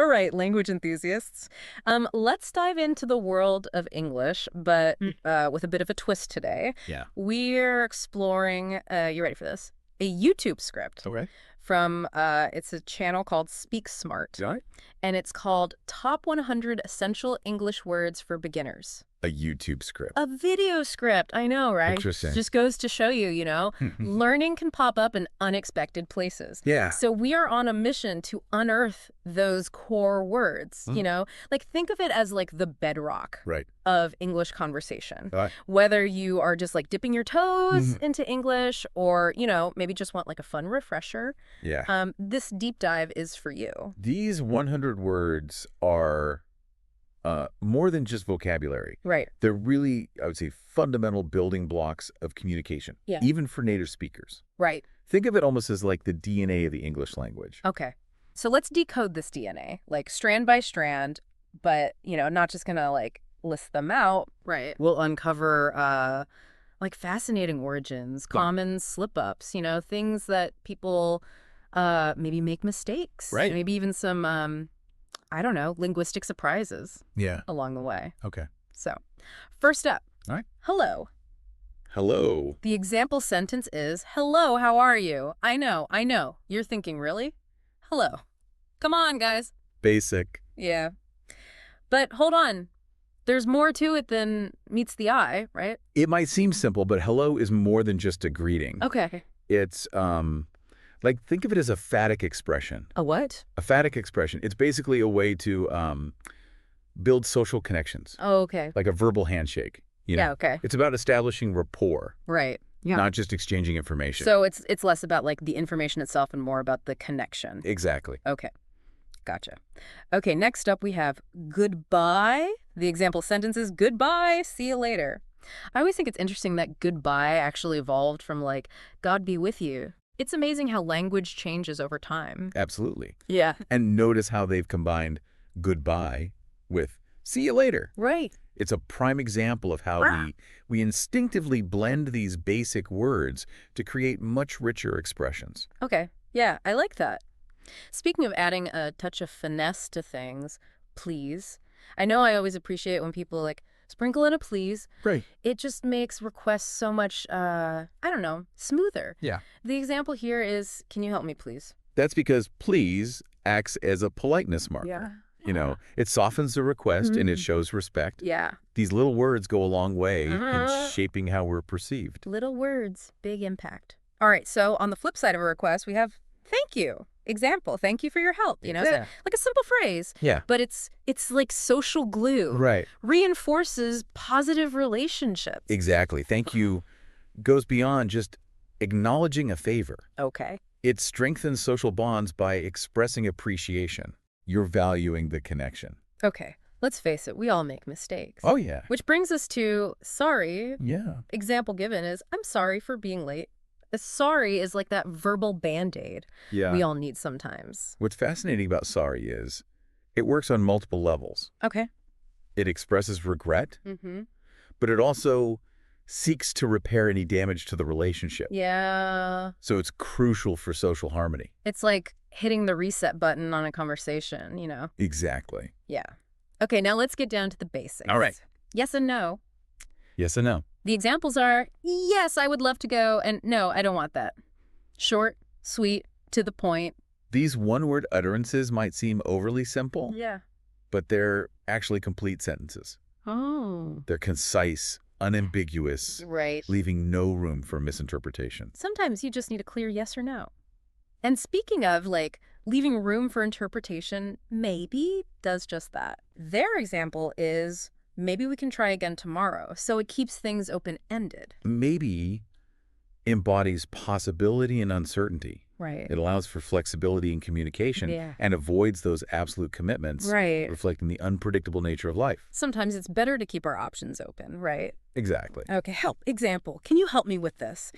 All right, language enthusiasts. Let's dive into the world of English, but with a bit of a twist today. Yeah. We're exploring, you ready for this? A YouTube script Okay. from, it's a channel called Speak Smart, All right. and it's called Top 100 Essential English Words for Beginners. A YouTube script. A video script, I know, right? Interesting. Just goes to show you, learning can pop up in unexpected places. Yeah. So we are on a mission to unearth those core words, Like think of it as like the bedrock Right. of English conversation. All right. Whether you are just like dipping your toes into English or, maybe just want like a fun refresher, Yeah. this deep dive is for you. These 100 words are more than just vocabulary. Right. They're really, I would say, fundamental building blocks of communication, Yeah. even for native speakers. Right. Think of it almost as like the DNA of the English language. Okay. So let's decode this DNA, like strand by strand, but, not just gonna like list them out. Right. We'll uncover like fascinating origins, common slip-ups, things that people maybe make mistakes. Right. Maybe even some I don't know, linguistic surprises Yeah. along the way. Okay. So, first up. All right. Hello. Hello. The example sentence is, hello, how are you? I know. You're thinking, really? Hello. Come on, guys. Basic. Yeah. Like hold on. There's more to it than meets the eye, right? It might seem simple, but hello is more than just a greeting. Okay. It's, like, think of it as a phatic expression. A what? A phatic expression. It's basically a way to build social connections, Oh, okay. like a verbal handshake. Yeah, okay. It's about establishing rapport, Right. Yeah. not just exchanging information. So it's less about like the information itself and more about the connection. Exactly. Okay. Gotcha. Okay, next up we have goodbye. The example sentence is goodbye, see you later. I always think it's interesting that goodbye actually evolved from like God be with you. It's amazing how language changes over time. Absolutely. Yeah. And notice how they've combined goodbye with see you later. Right. It's a prime example of how we instinctively blend these basic words to create much richer expressions. Okay. Yeah, I like that. Speaking of adding a touch of finesse to things, please. I know I always appreciate when people like sprinkle in a please. Right. It just makes requests so much, I don't know, smoother. Yeah. The example here is, can you help me, please? That's because please acts as a politeness marker. It softens the request and it shows respect. Yeah. These little words go a long way in shaping how we're perceived. Little words, big impact. All right, so on the flip side of a request, we have thank you. Example, thank you for your help, So, like a simple phrase. Yeah. But it's like social glue. Right. Reinforces positive relationships. Exactly. Thank you goes beyond just acknowledging a favor. Okay. It strengthens social bonds by expressing appreciation. You're valuing the connection. Okay. Let's face it, we all make mistakes. Oh, yeah. Which brings us to sorry. Yeah. Example given is, I'm sorry for being late. A sorry is like that verbal Band-Aid Yeah. we all need sometimes. What's fascinating about sorry is it works on multiple levels. Okay. It expresses regret, Mm-hmm. but it also seeks to repair any damage to the relationship. Yeah. So it's crucial for social harmony. It's like hitting the reset button on a conversation, Exactly. Yeah. Okay, now let's get down to the basics. All right. Yes and no. Yes and no. The examples are, yes, I would love to go, and no, I don't want that. Short, sweet, to the point. These one-word utterances might seem overly simple, Yeah. but they're actually complete sentences. Oh. They're concise, unambiguous, Right. leaving no room for misinterpretation. Sometimes you just need a clear yes or no. And speaking of, like, leaving room for interpretation, maybe does just that. Their example is, maybe we can try again tomorrow. So it keeps things open-ended. Maybe embodies possibility and uncertainty. Right. It allows for flexibility in communication Yeah. and avoids those absolute commitments, Right. reflecting the unpredictable nature of life. Sometimes it's better to keep our options open, right? Exactly. Okay, help. Example. Can you help me with this?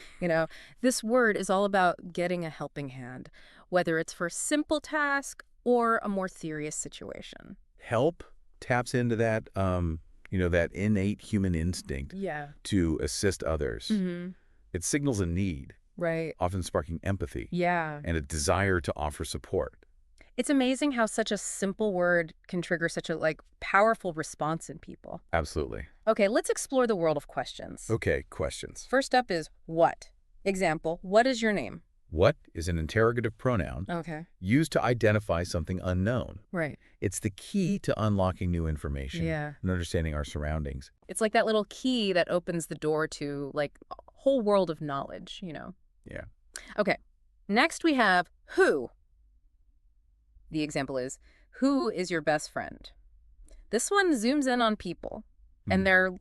This word is all about getting a helping hand, whether it's for a simple task or a more serious situation. Help taps into that, that innate human instinct Yeah. to assist others. Mm-hmm. It signals a need, Right. often sparking empathy Yeah. and a desire to offer support. It's amazing how such a simple word can trigger such a powerful response in people. Absolutely. Okay, let's explore the world of questions. Okay, questions. First up is what? Example, what is your name? What is an interrogative pronoun used to identify something unknown. Right. It's the key to unlocking new information Yeah. and understanding our surroundings. It's like that little key that opens the door to a whole world of knowledge, Yeah. Okay, next we have who. The example is, who is your best friend? This one zooms in on people and their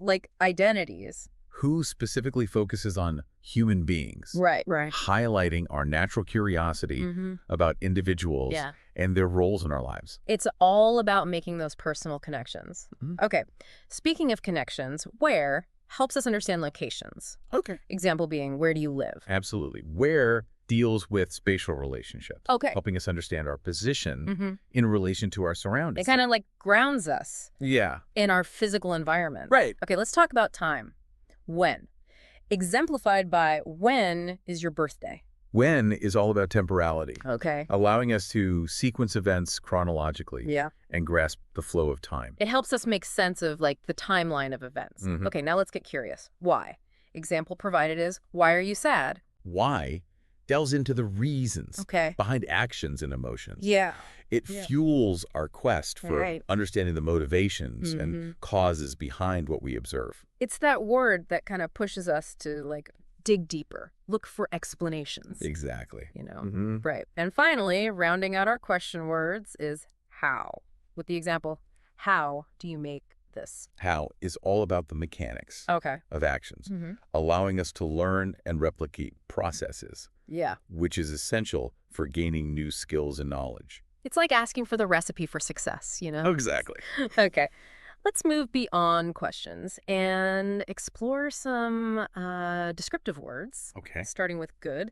identities. Who specifically focuses on human beings. Right. Highlighting our natural curiosity about individuals and their roles in our lives. It's all about making those personal connections. Okay, speaking of connections, where helps us understand locations. Okay. Example being, where do you live? Absolutely. Where deals with spatial relationships. Okay. Helping us understand our position in relation to our surroundings. It kind of grounds us Yeah. in our physical environment. Right. Okay, let's talk about time. When. Exemplified by when is your birthday? When is all about temporality. Okay. Allowing us to sequence events chronologically. Yeah. And grasp the flow of time. It helps us make sense of the timeline of events. Okay, now let's get curious. Why? Example provided is, why are you sad? Why delves into the reasons behind actions and emotions. Yeah. It fuels our quest for understanding the motivations and causes behind what we observe. It's that word that kind of pushes us to dig deeper, look for explanations. Exactly. Right. And finally, rounding out our question words is how. With the example, how do you make this? How is all about the mechanics of actions, allowing us to learn and replicate processes. Yeah. Which is essential for gaining new skills and knowledge. It's like asking for the recipe for success, Exactly. Okay. Let's move beyond questions and explore some descriptive words. Okay. Starting with good.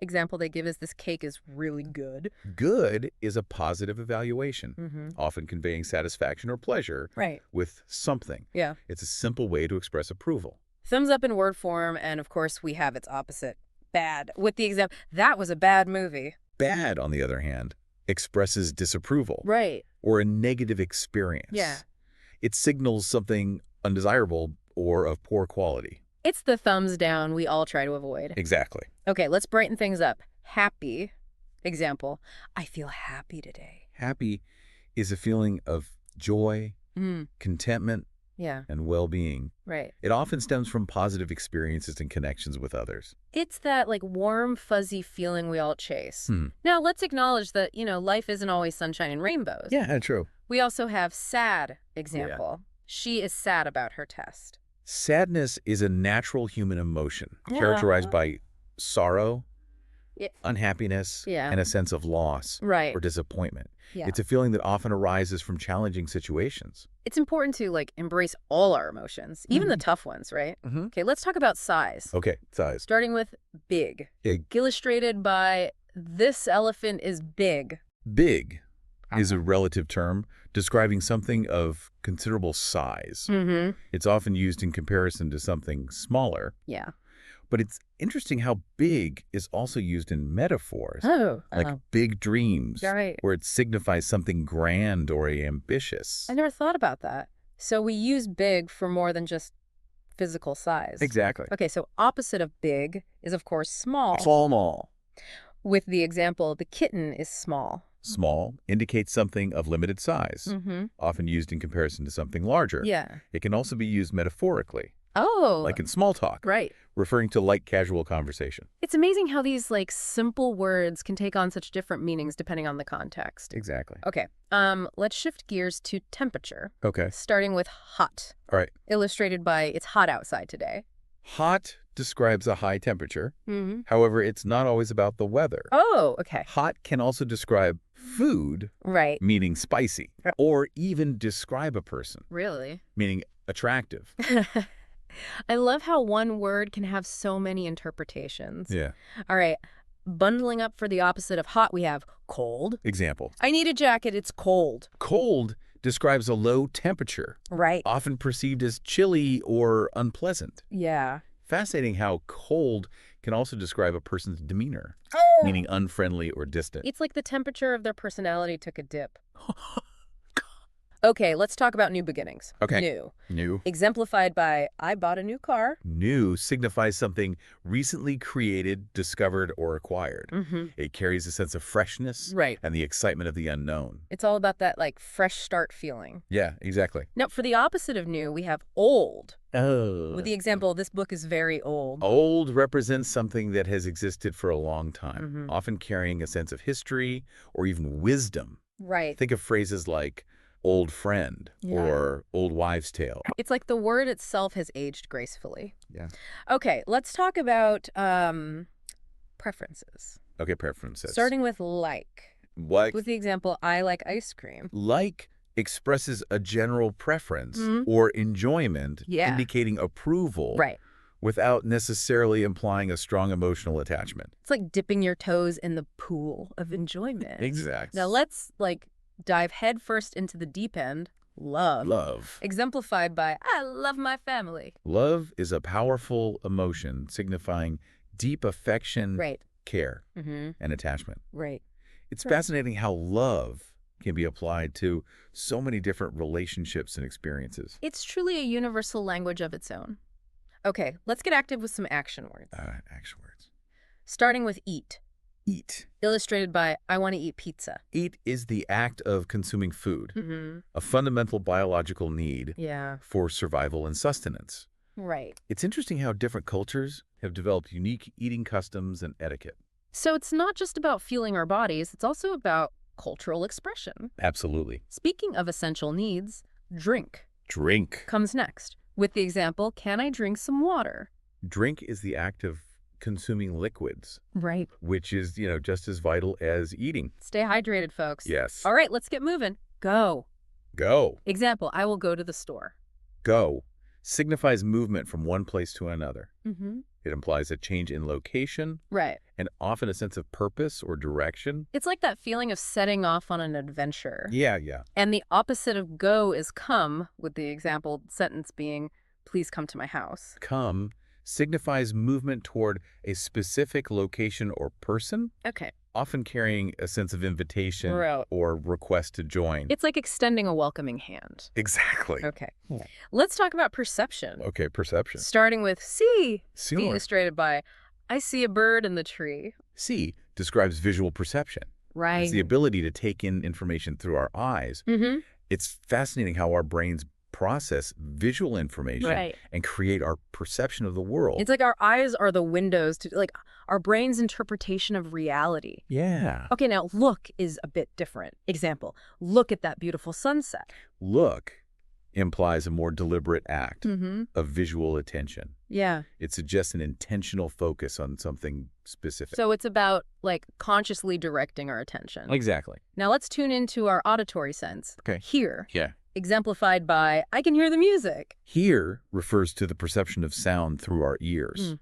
Example they give is, this cake is really good. Good is a positive evaluation, often conveying satisfaction or pleasure with something. Yeah. It's a simple way to express approval. Thumbs up in word form, and of course we have its opposite, bad. With the example, that was a bad movie. Bad, on the other hand, expresses disapproval. Right. Or a negative experience. Yeah. It signals something undesirable or of poor quality. It's the thumbs down we all try to avoid. Exactly. Okay, let's brighten things up. Happy. Example, I feel happy today. Happy is a feeling of joy, contentment, and well-being. Right. It often stems from positive experiences and connections with others. It's that warm, fuzzy feeling we all chase. Now, let's acknowledge that, life isn't always sunshine and rainbows. Yeah, true. We also have sad. Example, she is sad about her test. Sadness is a natural human emotion characterized by sorrow, unhappiness, and a sense of loss or disappointment. Yeah. It's a feeling that often arises from challenging situations. It's important to embrace all our emotions, even the tough ones, right? Okay, let's talk about size. Okay, size. Starting with big. Big. Illustrated by, this elephant is big. Big is a relative term describing something of considerable size. It's often used in comparison to something smaller. Yeah. But it's interesting how big is also used in metaphors. Like big dreams, where it signifies something grand or ambitious. I never thought about that. So we use big for more than just physical size. Exactly. Okay, so opposite of big is, of course, small. Small. With the example, the kitten is small. Small indicates something of limited size, often used in comparison to something larger. Yeah. It can also be used metaphorically. Oh. Like in small talk. Right. Referring to light casual conversation. It's amazing how these simple words can take on such different meanings depending on the context. Exactly. Okay. Let's shift gears to temperature. Okay. Starting with hot. All right. Illustrated by, it's hot outside today. Hot describes a high temperature. However, it's not always about the weather. Oh, okay. Hot can also describe food, meaning spicy, or even describe a person. Really? Meaning attractive. I love how one word can have so many interpretations. Yeah. All right. Bundling up for the opposite of hot, we have cold. Example. I need a jacket. It's cold. Cold describes a low temperature. Right. Often perceived as chilly or unpleasant. Yeah. Fascinating how cold can also describe a person's demeanor, meaning unfriendly or distant. It's like the temperature of their personality took a dip. Okay, let's talk about new beginnings. Okay. New. Exemplified by, I bought a new car. New signifies something recently created, discovered, or acquired. It carries a sense of freshness and the excitement of the unknown. It's all about that, like, fresh start feeling. Yeah, exactly. Now, for the opposite of new, we have old. Oh. With the example, this book is very old. Old represents something that has existed for a long time, often carrying a sense of history or even wisdom. Right. Think of phrases like old friend or old wives' tale. It's like the word itself has aged gracefully. Yeah. Okay, let's talk about preferences. Okay, preferences. Starting with like. Like. With the example, I like ice cream. Like expresses a general preference or enjoyment, indicating approval. Right. Without necessarily implying a strong emotional attachment. It's like dipping your toes in the pool of enjoyment. Exactly. Now let's dive headfirst into the deep end. Love. Love. Exemplified by, I love my family. Love is a powerful emotion signifying deep affection, care, and attachment. Right. It's fascinating how love can be applied to so many different relationships and experiences. It's truly a universal language of its own. Okay, let's get active with some action words. Action words. Starting with eat. Eat. Illustrated by, I want to eat pizza. Eat is the act of consuming food, a fundamental biological need for survival and sustenance. Right. It's interesting how different cultures have developed unique eating customs and etiquette. So it's not just about fueling our bodies, it's also about cultural expression. Absolutely. Speaking of essential needs, drink. Drink. Comes next. With the example, can I drink some water? Drink is the act of consuming liquids. Right. Which is, just as vital as eating. Stay hydrated, folks. Yes. All right, let's get moving. Go. Go. Example, I will go to the store. Go signifies movement from one place to another. It implies a change in location. Right. And often a sense of purpose or direction. It's like that feeling of setting off on an adventure. Yeah. And the opposite of go is come, with the example sentence being, please come to my house. Come signifies movement toward a specific location or person. Okay. Often carrying a sense of invitation or request to join. It's like extending a welcoming hand. Exactly. Okay. Let's talk about perception. Okay, perception. Starting with see. Sure. Illustrated by, I see a bird in the tree. See describes visual perception. Right. It's the ability to take in information through our eyes. It's fascinating how our brains process visual information and create our perception of the world. It's like our eyes are the windows to, like, our brain's interpretation of reality. Yeah. Okay, now look is a bit different. Example, look at that beautiful sunset. Look implies a more deliberate act of visual attention. Yeah. It suggests an intentional focus on something specific. So it's about, like, consciously directing our attention. Exactly. Now let's tune into our auditory sense. Okay. Hear. Yeah. Exemplified by, I can hear the music. Hear refers to the perception of sound through our ears.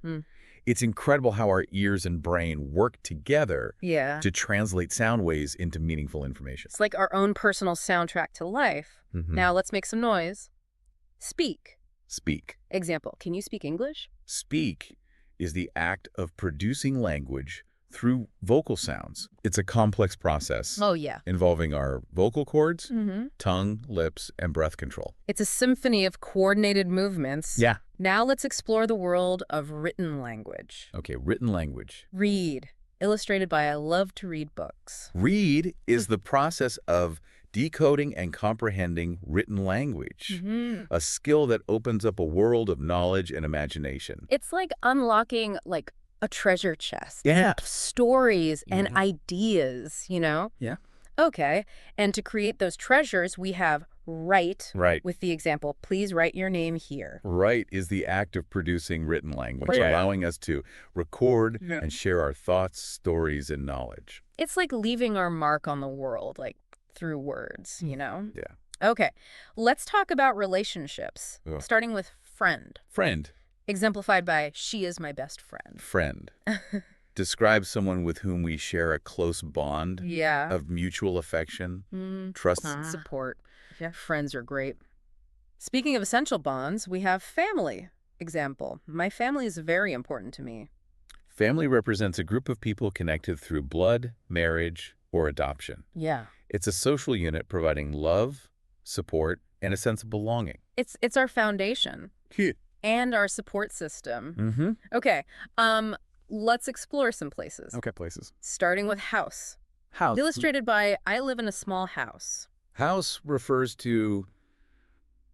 It's incredible how our ears and brain work together to translate sound waves into meaningful information. It's like our own personal soundtrack to life. Now let's make some noise. Speak. Speak. Example, can you speak English? Speak is the act of producing language through vocal sounds. It's a complex process. Oh, yeah. Involving our vocal cords, tongue, lips, and breath control. It's a symphony of coordinated movements. Yeah. Now let's explore the world of written language. Okay, written language. Read. Illustrated by, I love to read books. Read is the process of decoding and comprehending written language, a skill that opens up a world of knowledge and imagination. It's like unlocking, like, a treasure chest. Yeah. Stories and ideas, Yeah. Okay. And to create those treasures, we have write. Right. With the example, please write your name here. Write is the act of producing written language, allowing us to record and share our thoughts, stories, and knowledge. It's like leaving our mark on the world, like, through words, Yeah. Okay. Let's talk about relationships, starting with friend. Friend. Exemplified by, she is my best friend. Friend. Describes someone with whom we share a close bond of mutual affection, trust, support. Yeah. Friends are great. Speaking of essential bonds, we have family. Example, my family is very important to me. Family represents a group of people connected through blood, marriage, or adoption. Yeah. It's a social unit providing love, support, and a sense of belonging. It's our foundation. And our support system. Mm-hmm. Okay. Let's explore some places. Okay, places. Starting with house. House. Illustrated by, I live in a small house. House refers to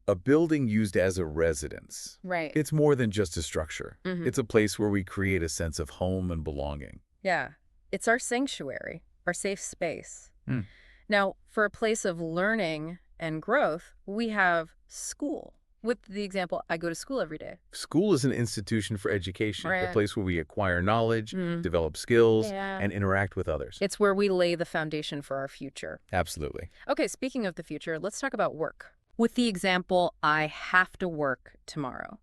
a building used as a residence. Right. It's more than just a structure. Mm-hmm. It's a place where we create a sense of home and belonging. Yeah. It's our sanctuary, our safe space. Mm. Now, for a place of learning and growth, we have school. With the example, I go to school every day. School is an institution for education, Right. a place where we acquire knowledge, develop skills, Yeah. and interact with others. It's where we lay the foundation for our future. Absolutely. Okay, speaking of the future, let's talk about work. With the example, I have to work tomorrow.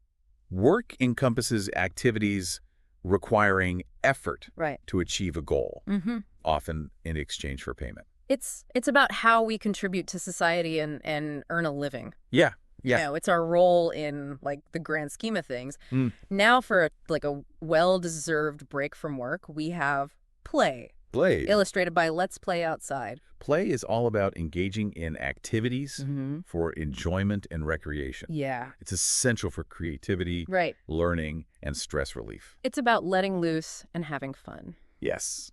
Work encompasses activities requiring effort Right. to achieve a goal, Mm-hmm. often in exchange for payment. It's about how we contribute to society and earn a living. Yeah. You know, it's our role in, like, the grand scheme of things. Mm. Now for, a well-deserved break from work, we have play. Play. Illustrated by Let's Play Outside. Play is all about engaging in activities Mm-hmm. for enjoyment and recreation. Yeah. It's essential for creativity, Right. learning, and stress relief. It's about letting loose and having fun. Yes.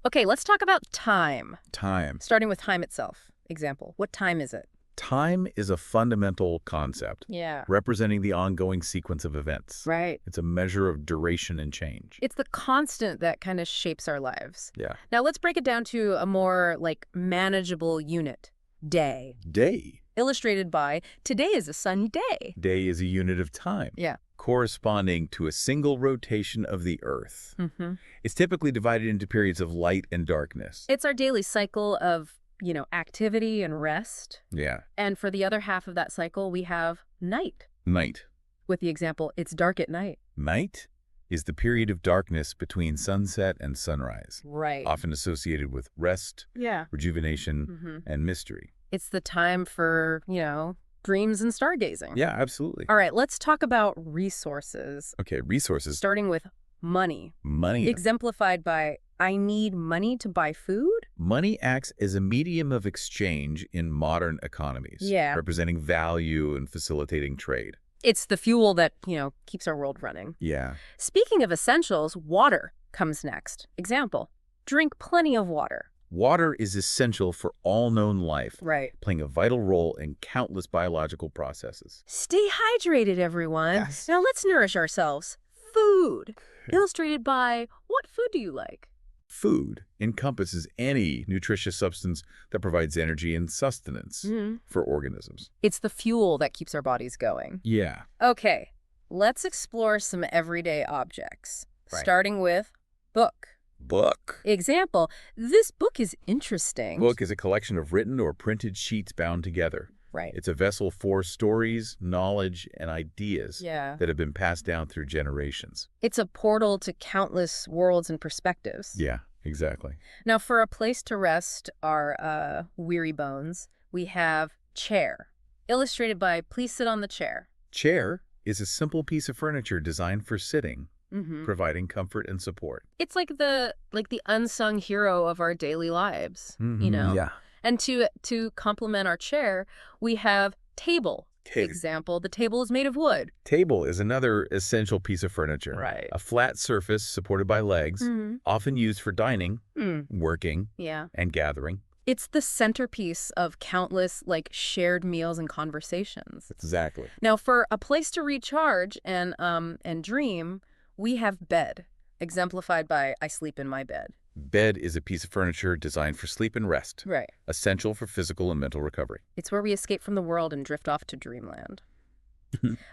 Okay, let's talk about time. Time. Starting with time itself. Example, what time is it? Time is a fundamental concept Yeah. representing the ongoing sequence of events. Right. It's a measure of duration and change. It's the constant that kind of shapes our lives. Yeah. Now let's break it down to a more, manageable unit. Day. Day. Illustrated by, today is a sunny day. Day is a unit of time. Yeah. Corresponding to a single rotation of the Earth. Mm-hmm. It's typically divided into periods of light and darkness. It's our daily cycle of, activity and rest. Yeah. And for the other half of that cycle, we have night. Night. With the example, it's dark at night. Night is the period of darkness between sunset and sunrise, Right. often associated with rest, Yeah. rejuvenation, Mm-hmm. and mystery. It's the time for, dreams and stargazing. Yeah, absolutely. All right, let's talk about resources. Okay, resources. Starting with money. Money. Exemplified by, I need money to buy food? Money acts as a medium of exchange in modern economies, Yeah. representing value and facilitating trade. It's the fuel that, keeps our world running. Yeah. Speaking of essentials, water comes next. Example, drink plenty of water. Water is essential for all known life, Right. playing a vital role in countless biological processes. Stay hydrated, everyone. Yes. Now let's nourish ourselves. Food. Illustrated by, what food do you like? Food encompasses any nutritious substance that provides energy and sustenance for organisms. It's the fuel that keeps our bodies going. Yeah. Okay, let's explore some everyday objects. Right. Starting with book. Book. Example, this book is interesting. Book is a collection of written or printed sheets bound together. Right. It's a vessel for stories, knowledge, and ideas Yeah. that have been passed down through generations. It's a portal to countless worlds and perspectives. Yeah, exactly. Now, for a place to rest our weary bones, we have chair. Illustrated by, please sit on the chair. Chair is a simple piece of furniture designed for sitting, Mm-hmm. providing comfort and support. It's like the unsung hero of our daily lives, Yeah. And to complement our chair, we have table. Example, the table is made of wood. Table is another essential piece of furniture. Right. A flat surface supported by legs, Mm-hmm. often used for dining, working, Yeah. and gathering. It's the centerpiece of countless shared meals and conversations. Exactly. Now, for a place to recharge and dream, we have bed, exemplified by, I sleep in my bed. Bed is a piece of furniture designed for sleep and rest, Right. essential for physical and mental recovery. It's where we escape from the world and drift off to dreamland.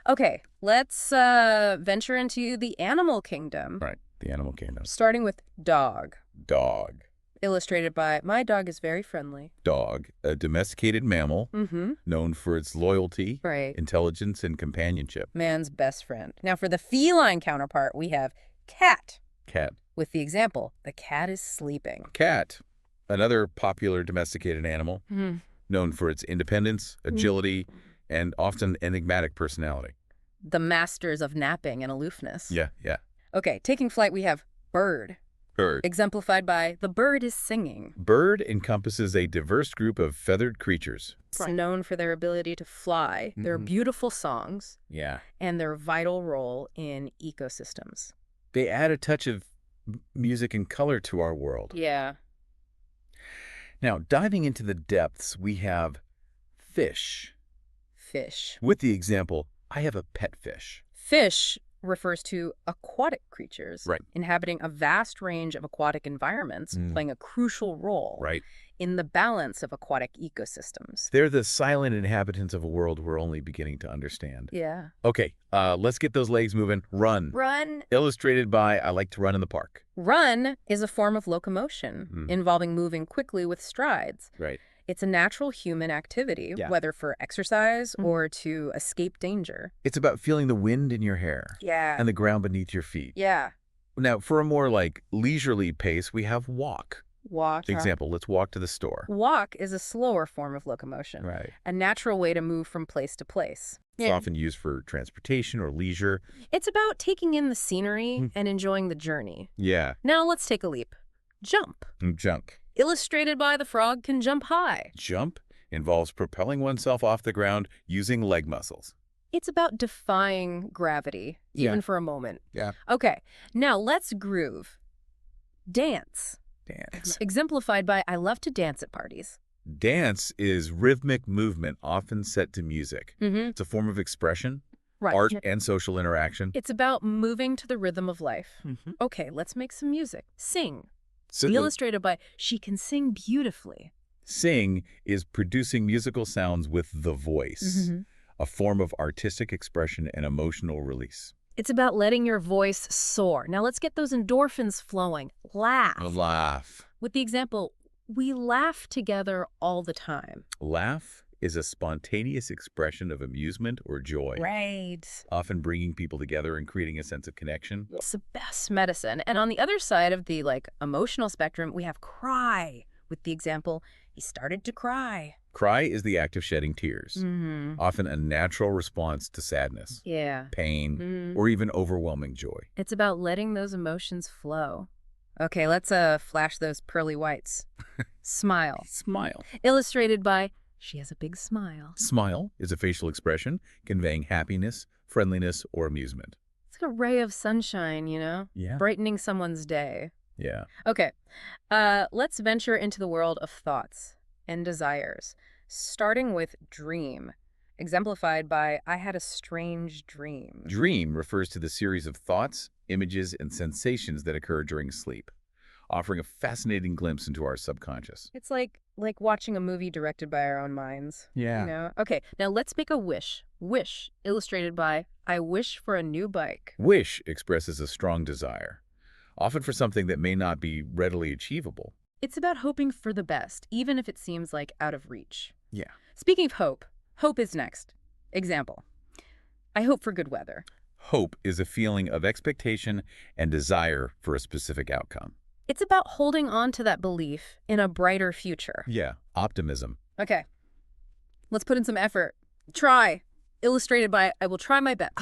Okay, let's venture into the animal kingdom. Right, the animal kingdom. Starting with dog. Dog. Illustrated by, my dog is very friendly. Dog, a domesticated mammal Mm-hmm. known for its loyalty, Right. intelligence, and companionship. Man's best friend. Now, for the feline counterpart, we have cat. Cat. With the example, the cat is sleeping. Cat, another popular domesticated animal, known for its independence, agility, and often enigmatic personality. The masters of napping and aloofness. Yeah, yeah. Okay, taking flight, we have bird. Bird. Exemplified by the bird is singing. Bird encompasses a diverse group of feathered creatures. It's known for their ability to fly, their beautiful songs, and their vital role in ecosystems. They add a touch of music and color to our world. Yeah. Now, diving into the depths, we have fish. Fish. With the example, I have a pet fish. Fish refers to aquatic creatures inhabiting a vast range of aquatic environments, playing a crucial role in the balance of aquatic ecosystems. They're the silent inhabitants of a world we're only beginning to understand. Yeah. Okay, let's get those legs moving. Run. Run. Illustrated by I like to run in the park. Run is a form of locomotion involving moving quickly with strides. Right. It's a natural human activity, whether for exercise or to escape danger. It's about feeling the wind in your hair. Yeah. And the ground beneath your feet. Yeah. Now, for a more leisurely pace, we have walk. Walk. Example, let's walk to the store. Walk is a slower form of locomotion. Right. A natural way to move from place to place. It's often used for transportation or leisure. It's about taking in the scenery and enjoying the journey. Yeah. Now let's take a leap. Jump. Jump. Illustrated by the frog can jump high. Jump involves propelling oneself off the ground using leg muscles. It's about defying gravity, even for a moment. Yeah. Okay, now let's groove. Dance. Dance. Exemplified by I love to dance at parties. Dance is rhythmic movement often set to music. It's a form of expression, art, and social interaction. It's about moving to the rhythm of life. Okay, let's make some music. Sing. Illustrated by she can sing beautifully. Sing is producing musical sounds with the voice, a form of artistic expression and emotional release. It's about letting your voice soar. Now let's get those endorphins flowing. Laugh. Laugh. With the example, we laugh together all the time. Laugh is a spontaneous expression of amusement or joy. Right. Often bringing people together and creating a sense of connection. It's the best medicine. And on the other side of the emotional spectrum, we have cry. With the example, he started to cry. Cry is the act of shedding tears, often a natural response to sadness, pain, or even overwhelming joy. It's about letting those emotions flow. Okay, let's flash those pearly whites. Smile. Smile. Illustrated by she has a big smile. Smile is a facial expression conveying happiness, friendliness, or amusement. It's like a ray of sunshine, Yeah. Brightening someone's day. Yeah. Okay, let's venture into the world of thoughts and desires, starting with dream, exemplified by I had a strange dream. Dream refers to the series of thoughts, images, and sensations that occur during sleep, offering a fascinating glimpse into our subconscious. It's like watching a movie directed by our own minds. Yeah. Okay, now let's make a wish. Wish, illustrated by I wish for a new bike. Wish expresses a strong desire, often for something that may not be readily achievable. It's about hoping for the best, even if it seems like out of reach. Yeah. Speaking of hope, hope is next. Example, I hope for good weather. Hope is a feeling of expectation and desire for a specific outcome. It's about holding on to that belief in a brighter future. Yeah, optimism. Okay, let's put in some effort. Try, illustrated by I will try my best.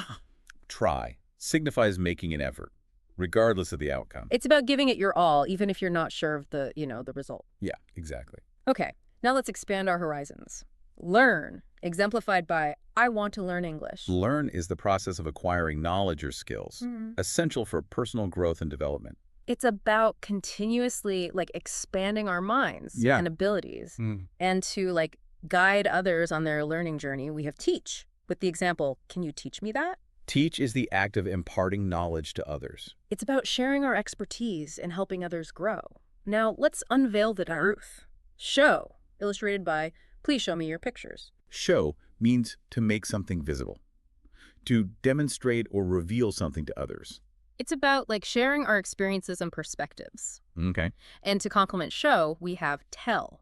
Try signifies making an effort, regardless of the outcome. It's about giving it your all, even if you're not sure of the result. Yeah, exactly. Okay, now let's expand our horizons. Learn, exemplified by I want to learn English. Learn is the process of acquiring knowledge or skills, essential for personal growth and development. It's about continuously expanding our minds and abilities. And to guide others on their learning journey, we have teach. With the example, can you teach me that? Teach is the act of imparting knowledge to others. It's about sharing our expertise and helping others grow. Now, let's unveil the truth. Show, illustrated by, please show me your pictures. Show means to make something visible, to demonstrate or reveal something to others. It's about sharing our experiences and perspectives. Okay. And to complement show, we have tell.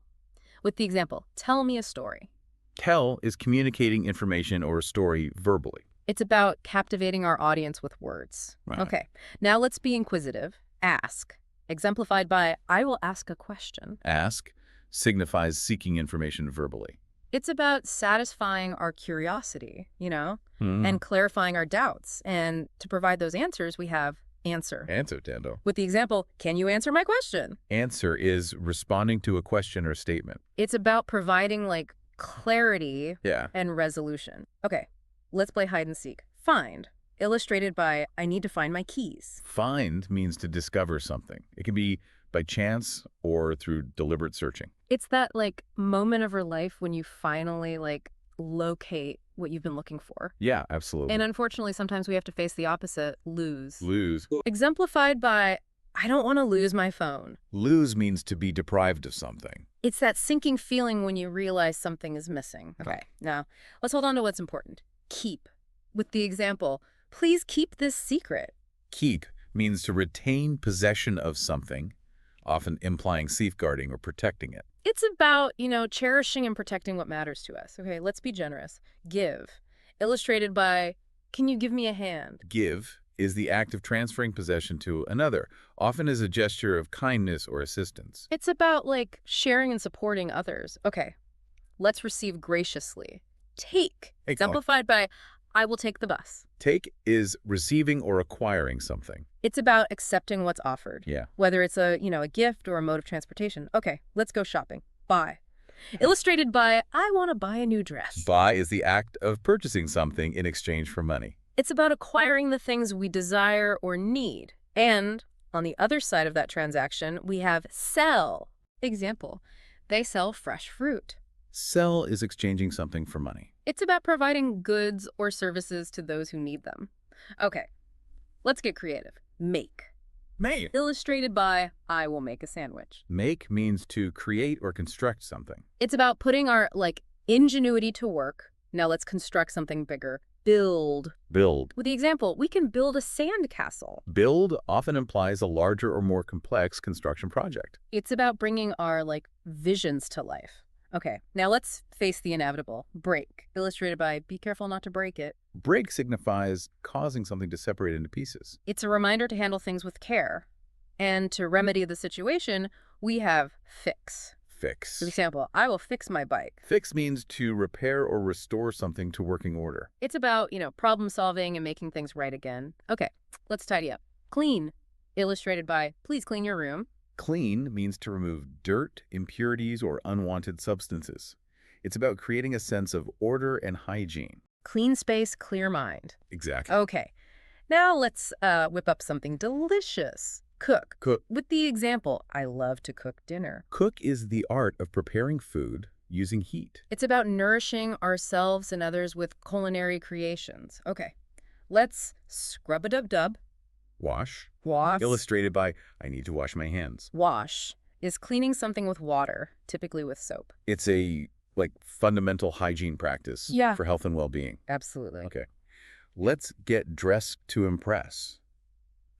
With the example, tell me a story. Tell is communicating information or a story verbally. It's about captivating our audience with words. Right. Okay, now let's be inquisitive. Ask, exemplified by I will ask a question. Ask signifies seeking information verbally. It's about satisfying our curiosity, and clarifying our doubts. And to provide those answers, we have Answer. Answer, Tando. With the example, can you answer my question? Answer is responding to a question or statement. It's about providing, like, clarity and resolution. Okay, let's play hide and seek. Find. Illustrated by, I need to find my keys. Find means to discover something. It can be by chance or through deliberate searching. It's that, like, moment of your life when you finally, like, locate what you've been looking for. Yeah, absolutely. And unfortunately, sometimes we have to face the opposite, lose. Lose. Exemplified by, I don't want to lose my phone. Lose means to be deprived of something. It's that sinking feeling when you realize something is missing. Okay, now let's hold on to what's important. Keep. With the example, please keep this secret. Keep means to retain possession of something, often implying safeguarding or protecting it. It's about, cherishing and protecting what matters to us. Okay, let's be generous. Give. Illustrated by, can you give me a hand? Give is the act of transferring possession to another, often as a gesture of kindness or assistance. It's about, like, sharing and supporting others. Okay, let's receive graciously. Take. Exemplified by, I will take the bus. Take is receiving or acquiring something. It's about accepting what's offered. Yeah. Whether it's a gift or a mode of transportation. Okay, let's go shopping. Buy. Illustrated by, I want to buy a new dress. Buy is the act of purchasing something in exchange for money. It's about acquiring the things we desire or need. And on the other side of that transaction, we have sell. Example, they sell fresh fruit. Sell is exchanging something for money. It's about providing goods or services to those who need them. Okay, let's get creative. Make. Make. Illustrated by, I will make a sandwich. Make means to create or construct something. It's about putting our, ingenuity to work. Now let's construct something bigger. Build. Build. With the example, we can build a sand castle. Build often implies a larger or more complex construction project. It's about bringing our, visions to life. Okay, now let's face the inevitable. Break. Illustrated by, be careful not to break it. Break signifies causing something to separate into pieces. It's a reminder to handle things with care. And to remedy the situation, we have fix. Fix. For example, I will fix my bike. Fix means to repair or restore something to working order. It's about, problem solving and making things right again. Okay, let's tidy up. Clean. Illustrated by, please clean your room. Clean means to remove dirt, impurities, or unwanted substances. It's about creating a sense of order and hygiene. Clean space, clear mind. Exactly. Okay, now let's whip up something delicious. Cook. Cook. With the example, I love to cook dinner. Cook is the art of preparing food using heat. It's about nourishing ourselves and others with culinary creations. Okay, let's scrub-a-dub-dub. Wash. Wash. Illustrated by, I need to wash my hands. Wash is cleaning something with water, typically with soap. It's a, fundamental hygiene practice for health and well-being. Absolutely. Okay. Let's get dressed to impress.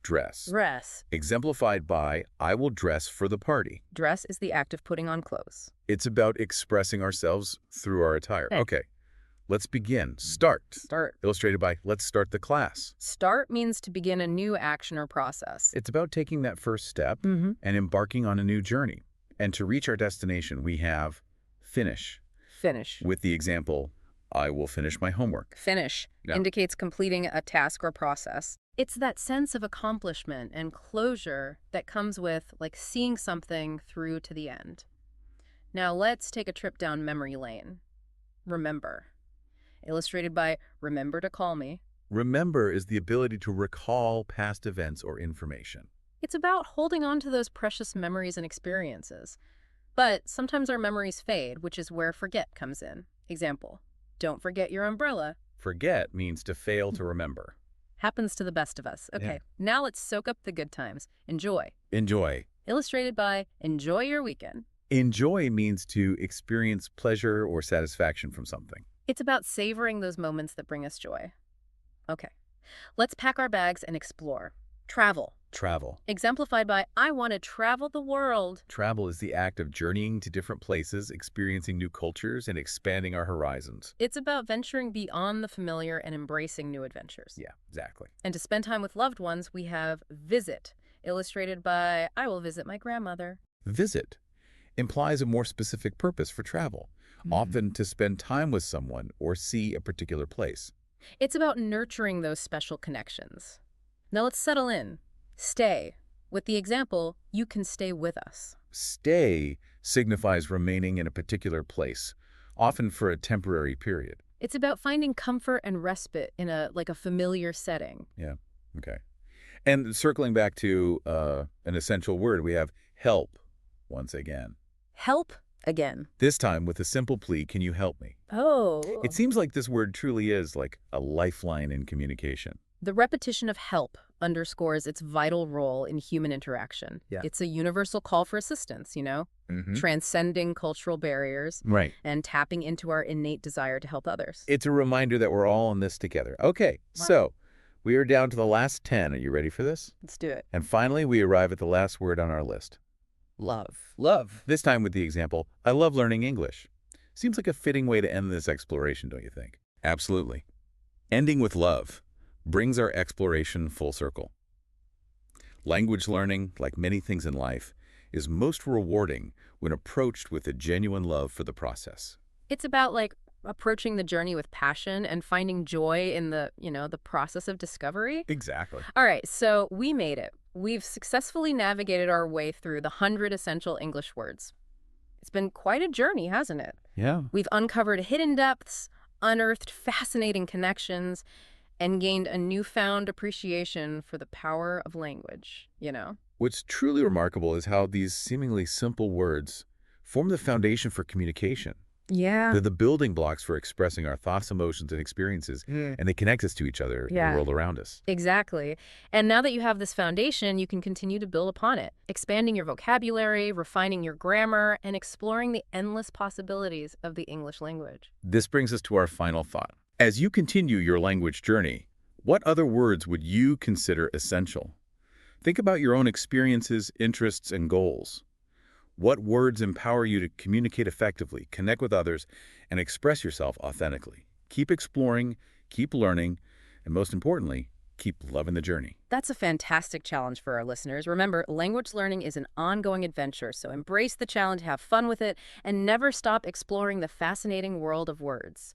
Dress. Dress. Exemplified by, I will dress for the party. Dress is the act of putting on clothes. It's about expressing ourselves through our attire. Okay. Let's begin. Start. Start. Illustrated by, let's start the class. Start means to begin a new action or process. It's about taking that first step and embarking on a new journey. And to reach our destination, we have finish. Finish. With the example, I will finish my homework. Finish indicates completing a task or process. It's that sense of accomplishment and closure that comes with, seeing something through to the end. Now let's take a trip down memory lane. Remember. Illustrated by, remember to call me. Remember is the ability to recall past events or information. It's about holding on to those precious memories and experiences. But sometimes our memories fade, which is where forget comes in. Example, don't forget your umbrella. Forget means to fail to remember. Happens to the best of us. Okay, Now let's soak up the good times. Enjoy. Enjoy. Illustrated by, enjoy your weekend. Enjoy means to experience pleasure or satisfaction from something. It's about savoring those moments that bring us joy. Okay, let's pack our bags and explore. Travel. Travel. Exemplified by, I want to travel the world. Travel is the act of journeying to different places, experiencing new cultures, and expanding our horizons. It's about venturing beyond the familiar and embracing new adventures. Yeah, exactly. And to spend time with loved ones, we have visit. Illustrated by, I will visit my grandmother. Visit implies a more specific purpose for travel, often to spend time with someone or see a particular place. It's about nurturing those special connections. Now let's settle in. Stay. With the example, you can stay with us. Stay signifies remaining in a particular place, often for a temporary period. It's about finding comfort and respite in a familiar setting. Yeah, okay. And circling back to an essential word, we have help once again. Help again. This time with a simple plea, can you help me? Oh. It seems like this word truly is like a lifeline in communication. The repetition of help underscores its vital role in human interaction. Yeah. It's a universal call for assistance, transcending cultural barriers and tapping into our innate desire to help others. It's a reminder that we're all in this together. Okay, so we are down to the last 10. Are you ready for this? Let's do it. And finally, we arrive at the last word on our list. Love. Love. This time with the example, I love learning English. Seems like a fitting way to end this exploration, don't you think? Absolutely. Ending with love brings our exploration full circle. Language learning, like many things in life, is most rewarding when approached with a genuine love for the process. It's about approaching the journey with passion and finding joy in the process of discovery. Exactly. All right, so we made it. We've successfully navigated our way through the 100 essential English words. It's been quite a journey, hasn't it? Yeah. We've uncovered hidden depths, unearthed fascinating connections, and gained a newfound appreciation for the power of language, What's truly remarkable is how these seemingly simple words form the foundation for communication. Yeah. They're the building blocks for expressing our thoughts, emotions, and experiences, and they connect us to each other in the world around us. Exactly. And now that you have this foundation, you can continue to build upon it, expanding your vocabulary, refining your grammar, and exploring the endless possibilities of the English language. This brings us to our final thought. As you continue your language journey, what other words would you consider essential? Think about your own experiences, interests, and goals. What words empower you to communicate effectively, connect with others, and express yourself authentically? Keep exploring, keep learning, and most importantly, keep loving the journey. That's a fantastic challenge for our listeners. Remember, language learning is an ongoing adventure, so embrace the challenge, have fun with it, and never stop exploring the fascinating world of words.